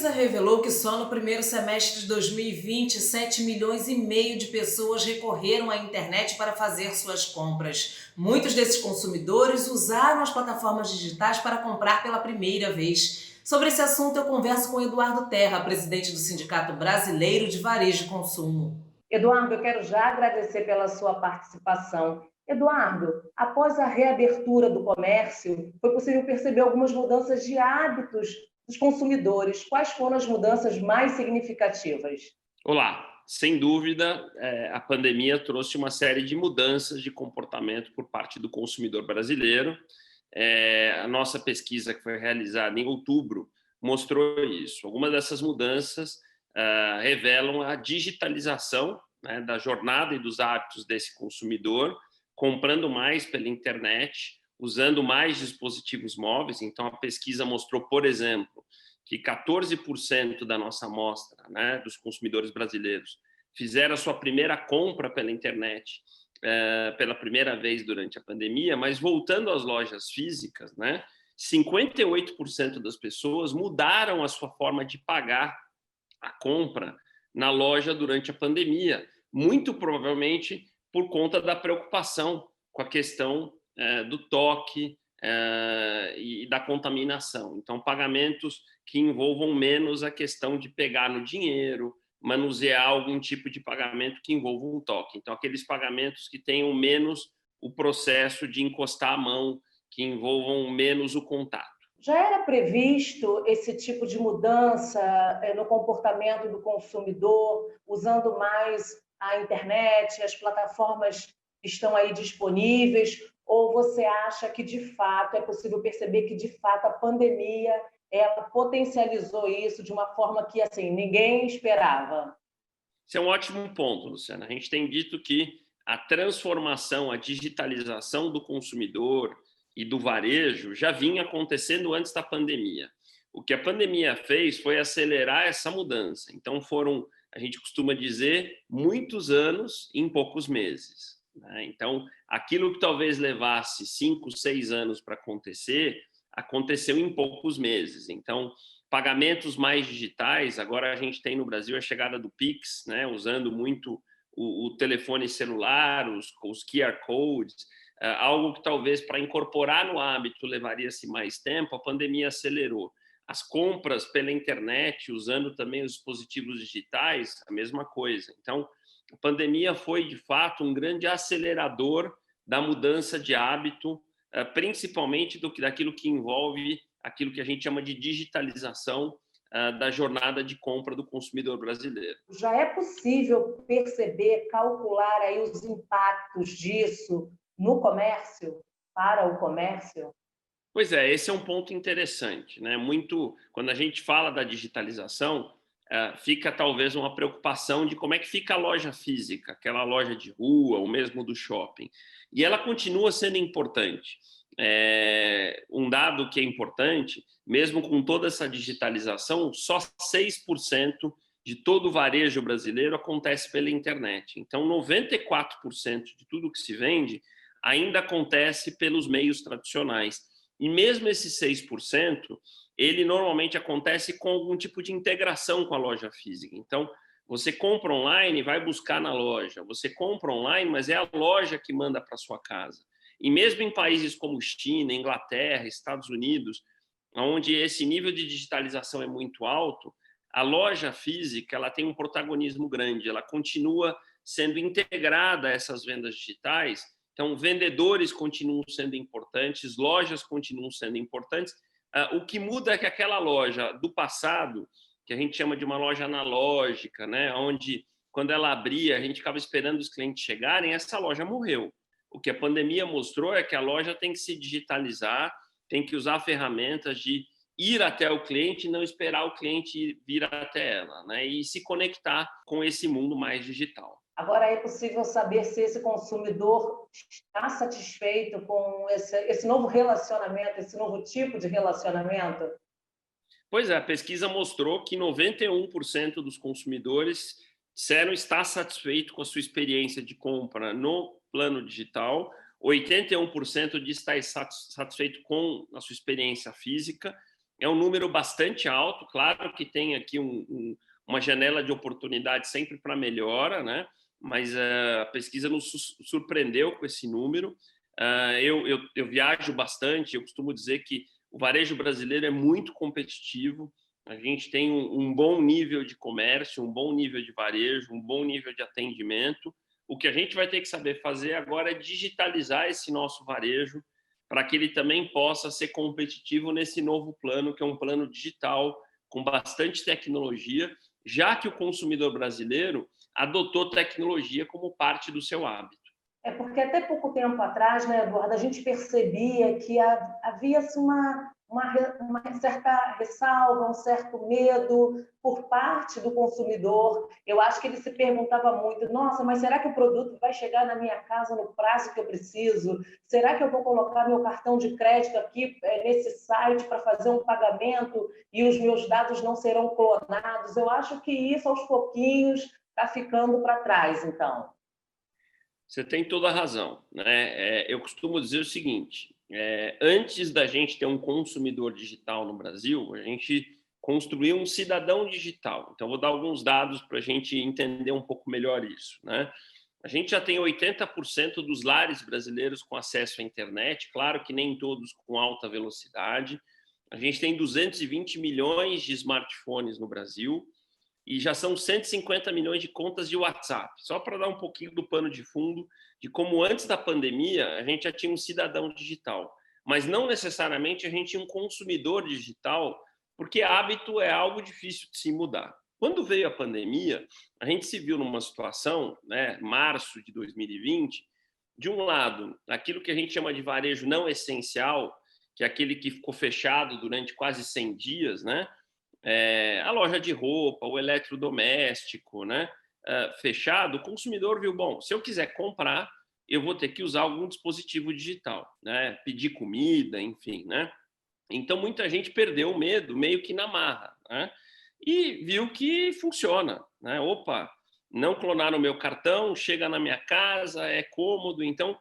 pesquisa revelou que só no primeiro semestre de 2020, 7,5 milhões de pessoas recorreram à internet para fazer suas compras. Muitos desses consumidores usaram as plataformas digitais para comprar pela primeira vez. Sobre esse assunto, eu converso com Eduardo Terra, presidente do Sindicato Brasileiro de Varejo e Consumo. Eduardo, eu quero já agradecer pela sua participação. Eduardo, após a reabertura do comércio, foi possível perceber algumas mudanças de hábitos dos consumidores. Quais foram as mudanças mais significativas? Olá, sem dúvida, a pandemia trouxe uma série de mudanças de comportamento por parte do consumidor brasileiro. A nossa pesquisa, que foi realizada em outubro, mostrou isso. Algumas dessas mudanças revelam a digitalização, né, da jornada e dos hábitos desse consumidor, comprando mais pela internet, usando mais dispositivos móveis. Então, a pesquisa mostrou, por exemplo, que 14% da nossa amostra, né, dos consumidores brasileiros, fizeram a sua primeira compra pela internet pela primeira vez durante a pandemia, mas voltando às lojas físicas, né, 58% das pessoas mudaram a sua forma de pagar a compra na loja durante a pandemia, muito provavelmente por conta da preocupação com a questão do toque e da contaminação. Então, pagamentos que envolvam menos a questão de pegar no dinheiro, manusear algum tipo de pagamento que envolva um toque. Então, aqueles pagamentos que tenham menos o processo de encostar a mão, que envolvam menos o contato. Já era previsto esse tipo de mudança no comportamento do consumidor, usando mais a internet, as plataformas estão aí disponíveis, ou você acha que de fato é possível perceber que de fato a pandemia ela potencializou isso de uma forma que assim ninguém esperava? Esse é um ótimo ponto, Luciana. A gente tem dito que a transformação, a digitalização do consumidor e do varejo já vinha acontecendo antes da pandemia. O que a pandemia fez foi acelerar essa mudança. Então, foram, a gente costuma dizer, muitos anos em poucos meses, né? Então, aquilo que talvez levasse 5, 6 anos para acontecer, aconteceu em poucos meses. Então, pagamentos mais digitais, agora a gente tem no Brasil a chegada do Pix, né, usando muito o telefone celular, os QR Codes, algo que talvez para incorporar no hábito levaria-se mais tempo, a pandemia acelerou. As compras pela internet, usando também os dispositivos digitais, a mesma coisa. Então, a pandemia foi, de fato, um grande acelerador da mudança de hábito, principalmente daquilo que envolve aquilo que a gente chama de digitalização da jornada de compra do consumidor brasileiro. Já é possível perceber, calcular aí os impactos disso no comércio, para o comércio? Pois é, esse é um ponto interessante, né? Muito, quando a gente fala da digitalização, fica talvez uma preocupação de como é que fica a loja física, aquela loja de rua, ou mesmo do shopping. E ela continua sendo importante. Um dado que é importante, mesmo com toda essa digitalização, só 6% de todo o varejo brasileiro acontece pela internet. Então, 94% de tudo que se vende ainda acontece pelos meios tradicionais. E mesmo esse 6%, ele normalmente acontece com algum tipo de integração com a loja física. Então, você compra online e vai buscar na loja. Você compra online, mas é a loja que manda para sua casa. E mesmo em países como China, Inglaterra, Estados Unidos, onde esse nível de digitalização é muito alto, a loja física ela tem um protagonismo grande, ela continua sendo integrada a essas vendas digitais. Então, vendedores continuam sendo importantes, lojas continuam sendo importantes. O que muda é que aquela loja do passado, que a gente chama de uma loja analógica, né, onde quando ela abria, a gente ficava esperando os clientes chegarem, essa loja morreu. O que a pandemia mostrou é que a loja tem que se digitalizar, tem que usar ferramentas de ir até o cliente e não esperar o cliente vir até ela, né, e se conectar com esse mundo mais digital. Agora, é possível saber se esse consumidor está satisfeito com esse novo relacionamento, esse novo tipo de relacionamento? Pois é, a pesquisa mostrou que 91% dos consumidores disseram estar satisfeito com a sua experiência de compra no plano digital, 81% diz estar satisfeito com a sua experiência física É um número bastante alto, claro que tem aqui uma janela de oportunidade sempre para melhora, né? Mas a pesquisa nos surpreendeu com esse número. Eu viajo bastante, eu costumo dizer que o varejo brasileiro é muito competitivo, a gente tem um bom nível de comércio, um bom nível de varejo, um bom nível de atendimento. O que a gente vai ter que saber fazer agora é digitalizar esse nosso varejo para que ele também possa ser competitivo nesse novo plano, que é um plano digital com bastante tecnologia, já que o consumidor brasileiro adotou tecnologia como parte do seu hábito. É porque até pouco tempo atrás, né, Eduardo, a gente percebia que havia-se uma certa ressalva, um certo medo por parte do consumidor. Eu acho que ele se perguntava muito: nossa, mas será que o produto vai chegar na minha casa no prazo que eu preciso? Será que eu vou colocar meu cartão de crédito aqui nesse site para fazer um pagamento e os meus dados não serão clonados? Eu acho que isso, aos pouquinhos, está ficando para trás, então. Você tem toda a razão, né? Eu costumo dizer o seguinte: antes da gente ter um consumidor digital no Brasil, a gente construiu um cidadão digital. Então, vou dar alguns dados para a gente entender um pouco melhor isso, né? A gente já tem 80% dos lares brasileiros com acesso à internet, claro que nem todos com alta velocidade. A gente tem 220 milhões de smartphones no Brasil e já são 150 milhões de contas de WhatsApp. Só para dar um pouquinho do pano de fundo de como antes da pandemia a gente já tinha um cidadão digital, mas não necessariamente a gente tinha um consumidor digital, porque hábito é algo difícil de se mudar. Quando veio a pandemia, a gente se viu numa situação, né, março de 2020, de um lado, aquilo que a gente chama de varejo não essencial, que é aquele que ficou fechado durante quase 100 dias, né? A loja de roupa, o eletrodoméstico, né? Fechado, o consumidor viu, bom, se eu quiser comprar, eu vou ter que usar algum dispositivo digital, né? Pedir comida, enfim, né? Então, muita gente perdeu o medo meio que na marra, né? E viu que funciona, né? Opa, não clonaram o meu cartão, chega na minha casa, é cômodo. Então,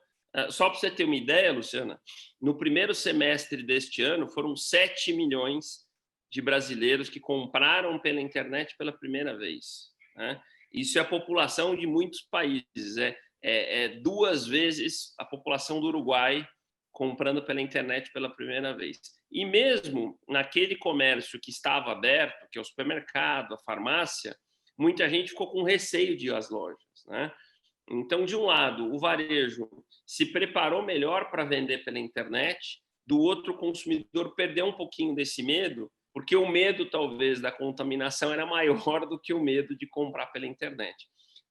só para você ter uma ideia, Luciana, no primeiro semestre deste ano foram 7 milhões de brasileiros que compraram pela internet pela primeira vez, né? Isso é a população de muitos países, é 2 vezes a população do Uruguai comprando pela internet pela primeira vez. E mesmo naquele comércio que estava aberto, que é o supermercado, a farmácia, muita gente ficou com receio de ir às lojas, né? Então, de um lado, o varejo se preparou melhor para vender pela internet, do outro, o consumidor perdeu um pouquinho desse medo, porque o medo, talvez, da contaminação era maior do que o medo de comprar pela internet.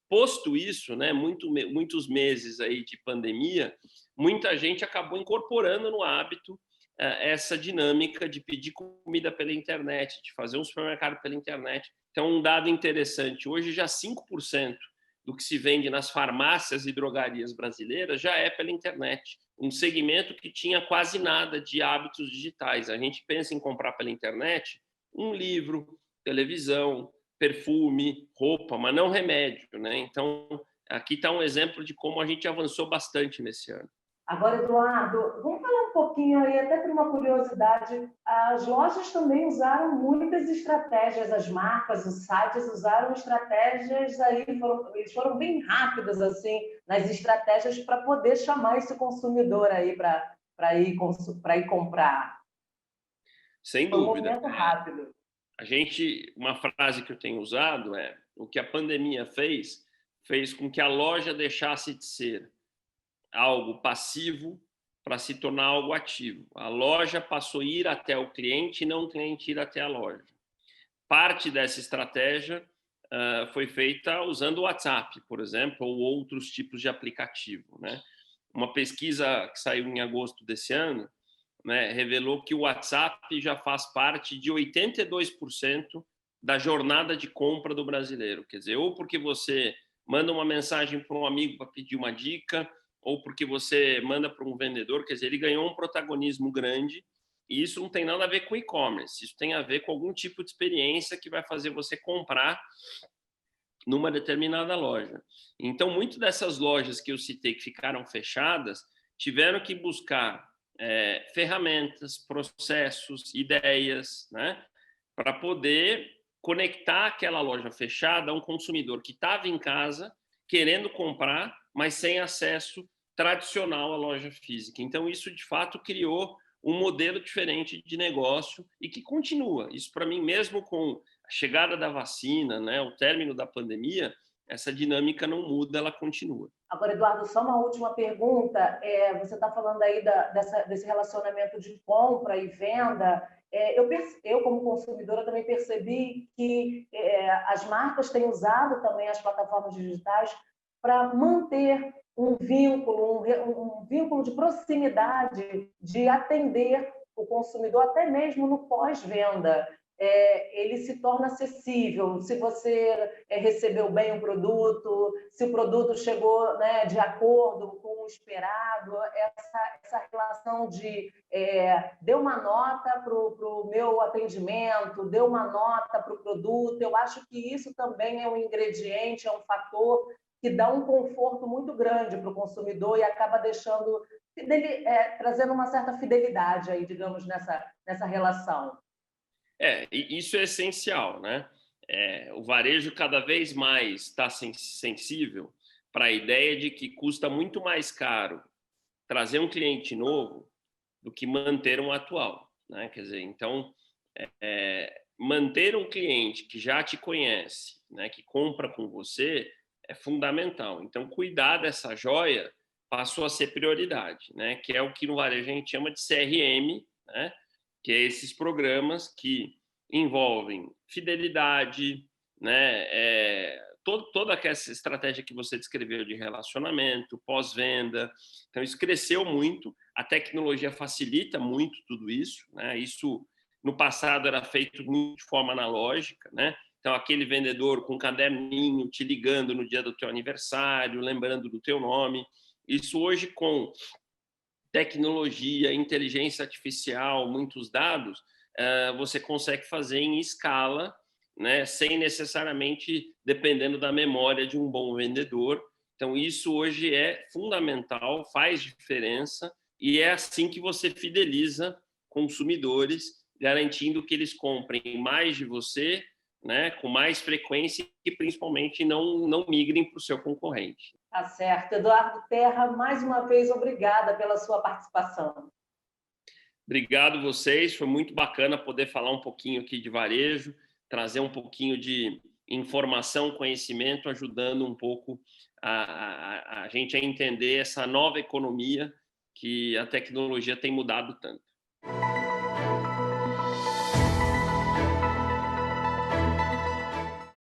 Posto isso, né, muitos meses aí de pandemia, muita gente acabou incorporando no hábito essa dinâmica de pedir comida pela internet, de fazer um supermercado pela internet. Então, um dado interessante, hoje já 5% do que se vende nas farmácias e drogarias brasileiras já é pela internet. Um segmento que tinha quase nada de hábitos digitais. A gente pensa em comprar pela internet um livro, televisão, perfume, roupa, mas não remédio, né? Então, aqui está um exemplo de como a gente avançou bastante nesse ano. Agora, Eduardo, vamos falar um pouquinho aí, até por uma curiosidade, as lojas também usaram muitas estratégias, as marcas, os sites usaram estratégias aí, eles foram bem rápidos assim nas estratégias para poder chamar esse consumidor aí para ir comprar. Sem Foi um dúvida. movimento rápido. Uma frase que eu tenho usado é: o que a pandemia fez com que a loja deixasse de ser algo passivo para se tornar algo ativo. A loja passou a ir até o cliente e não o cliente ir até a loja. Parte dessa estratégia foi feita usando o WhatsApp, por exemplo, ou outros tipos de aplicativo, né? Uma pesquisa que saiu em agosto desse ano, né, revelou que o WhatsApp já faz parte de 82% da jornada de compra do brasileiro. Quer dizer, ou porque você manda uma mensagem para um amigo para pedir uma dica, ou porque você manda para um vendedor, quer dizer, ele ganhou um protagonismo grande, e isso não tem nada a ver com e-commerce, isso tem a ver com algum tipo de experiência que vai fazer você comprar numa determinada loja. Então, muitas dessas lojas que eu citei que ficaram fechadas tiveram que buscar ferramentas, processos, ideias, né, para poder conectar aquela loja fechada a um consumidor que estava em casa querendo comprar, mas sem acesso tradicional à loja física. Então, isso, de fato, criou um modelo diferente de negócio e que continua. Isso, para mim, mesmo com a chegada da vacina, né, o término da pandemia, essa dinâmica não muda, ela continua. Agora, Eduardo, só uma última pergunta. Você está falando aí desse relacionamento de compra e venda. Eu, como consumidora, também percebi que as marcas têm usado também as plataformas digitais para manter um vínculo de proximidade, de atender o consumidor, até mesmo no pós-venda. Ele se torna acessível, se você recebeu bem o produto, se o produto chegou, né, de acordo com o esperado, essa relação de deu uma nota para o meu atendimento, deu uma nota para o produto, eu acho que isso também é um ingrediente, é um fator que dá um conforto muito grande para o consumidor e acaba deixando, trazendo uma certa fidelidade aí, digamos, nessa relação. Isso é essencial, né? O varejo cada vez mais está sensível para a ideia de que custa muito mais caro trazer um cliente novo do que manter um atual, né? Quer dizer, então, manter um cliente que já te conhece, né, que compra com você, é fundamental. Então, cuidar dessa joia passou a ser prioridade, né? Que é o que no varejo a gente chama de CRM, né? Que é esses programas que envolvem fidelidade, né? Toda essa estratégia que você descreveu de relacionamento, pós-venda. Então, isso cresceu muito, a tecnologia facilita muito tudo isso, né? Isso, no passado, era feito muito de forma analógica, né? Então, aquele vendedor com um caderninho te ligando no dia do teu aniversário, lembrando do teu nome. Isso hoje, com tecnologia, inteligência artificial, muitos dados, você consegue fazer em escala, né, sem necessariamente dependendo da memória de um bom vendedor. Então, isso hoje é fundamental, faz diferença, e é assim que você fideliza consumidores, garantindo que eles comprem mais de você, né, com mais frequência e, principalmente, não migrem para o seu concorrente. Tá certo. Eduardo Terra, mais uma vez, obrigada pela sua participação. Obrigado vocês, foi muito bacana poder falar um pouquinho aqui de varejo, trazer um pouquinho de informação, conhecimento, ajudando um pouco a gente a entender essa nova economia que a tecnologia tem mudado tanto.